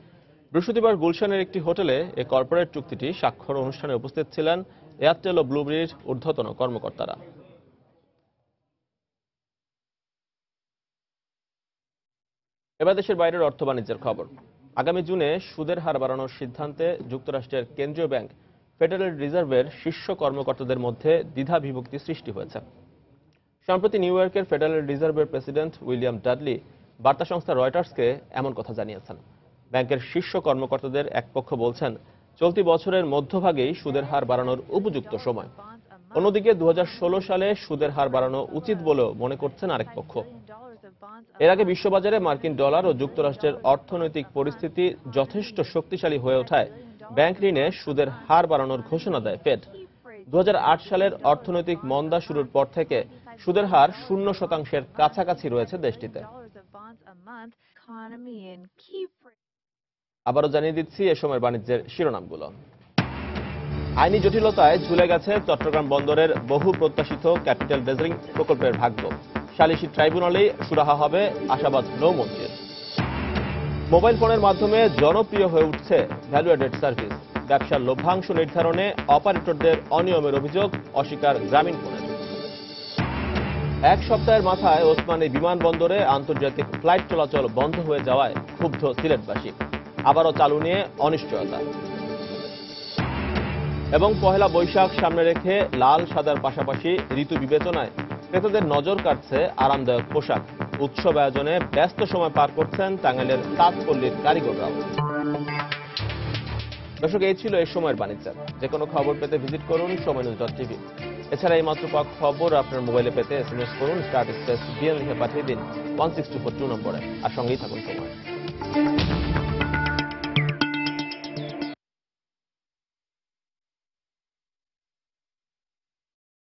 বৃহস্পতিবার গুলশানের একটি হোটেলে এই কর্পোরেট চুক্তিটি স্বাক্ষর অনুষ্ঠানে উপস্থিত ছিলেন এয়ারটেল ও ব্লুবেরির ঊর্ধ্বতন কর্মকর্তারা। এবার দেশের বাইরের অর্থ বাণিজ্যের খবর। আগামী জুনে সুদের হার বাড়ানোর সিদ্ধান্তে যুক্তরাষ্ট্রের কেন্দ্রীয় ব্যাংক ফেডারেল রিজার্ভের শীর্ষ কর্মকর্তাদের মধ্যে দ্বিধা বিভক্তি সৃষ্টি হয়েছে। সম্প্রতি নিউ ইয়র্কের ফেডারেল রিজার্ভের প্রেসিডেন্ট উইলিয়াম ডাডলি বার্তা সংস্থা রয়টার্সকে এমন কথা জানিয়েছেন। ব্যাংকের শীর্ষ কর্মকর্তাদের এক পক্ষ বলছেন চলতি বছরের মধ্যভাগেই সুদের হার বাড়ানোর উপযুক্ত সময়। অন্যদিকে 2016 সালে সুদের হার বাড়ানো উচিত বলেও মনে করছেন আরেক পক্ষ। এর আগে বিশ্ববাজারে মার্কিন ডলার ও যুক্তরাষ্ট্রের অর্থনৈতিক পরিস্থিতি যথেষ্ট শক্তিশালী হয়ে ওঠায় ব্যাংক ঋণে সুদের হার বাড়ানোর ঘোষণা দেয় ফেড। 2008 সালের অর্থনৈতিক মন্দা শুরুর পর থেকে সুদের হার 0% কাছাকাছি রয়েছে দেশটিতে। আবারও জানিয়ে দিচ্ছি এ সময়ের বাণিজ্যের শিরোনামগুলো। আইনি জটিলতায় ঝুলে গেছে চট্টগ্রাম বন্দরের বহু প্রত্যাশিত ক্যাপিটাল বেজিং প্রকল্পের ভাগ্য। সালিসি ট্রাইব্যুনালেই সুরাহা হবে আশাবাদ নৌমন্ত্রীর। মোবাইল ফোনের মাধ্যমে জনপ্রিয় হয়ে উঠছে ভ্যালু অ্যাডেড সার্ভিস। ব্যবসার লভ্যাংশ নির্ধারণে অপারেটরদের অনিয়মের অভিযোগ অস্বীকার গ্রামীণ ফোনের। এক সপ্তাহের মাথায় ওসমানী বিমানবন্দরে আন্তর্জাতিক ফ্লাইট চলাচল বন্ধ হয়ে যাওয়ায় ক্ষুব্ধ সিলেটবাসী। আবারও চালু নিয়ে অনিশ্চয়তা। এবং পহেলা বৈশাখ সামনে রেখে লাল সাদার পাশাপাশি ঋতু বিবেচনায় ক্রেতাদের নজর কাটছে আরামদায়ক পোশাক। উৎসব আয়োজনে ব্যস্ত সময় পার করছেন টাঙ্গাইলের তাঁতপল্লীর কারিগররাও। দর্শক, এই ছিল এই সময়ের বাণিজ্য। যে কোনো খবর পেতে ভিজিট করুন সময়নিউজ.টিভি। এছাড়া এই মাত্র পাওয়া খবর আপনার মোবাইলে পেতে SMS করুন *BN লিখে পাঠিয়ে দিন 16242 নম্বরে। আর সঙ্গেই থাকুন সময়।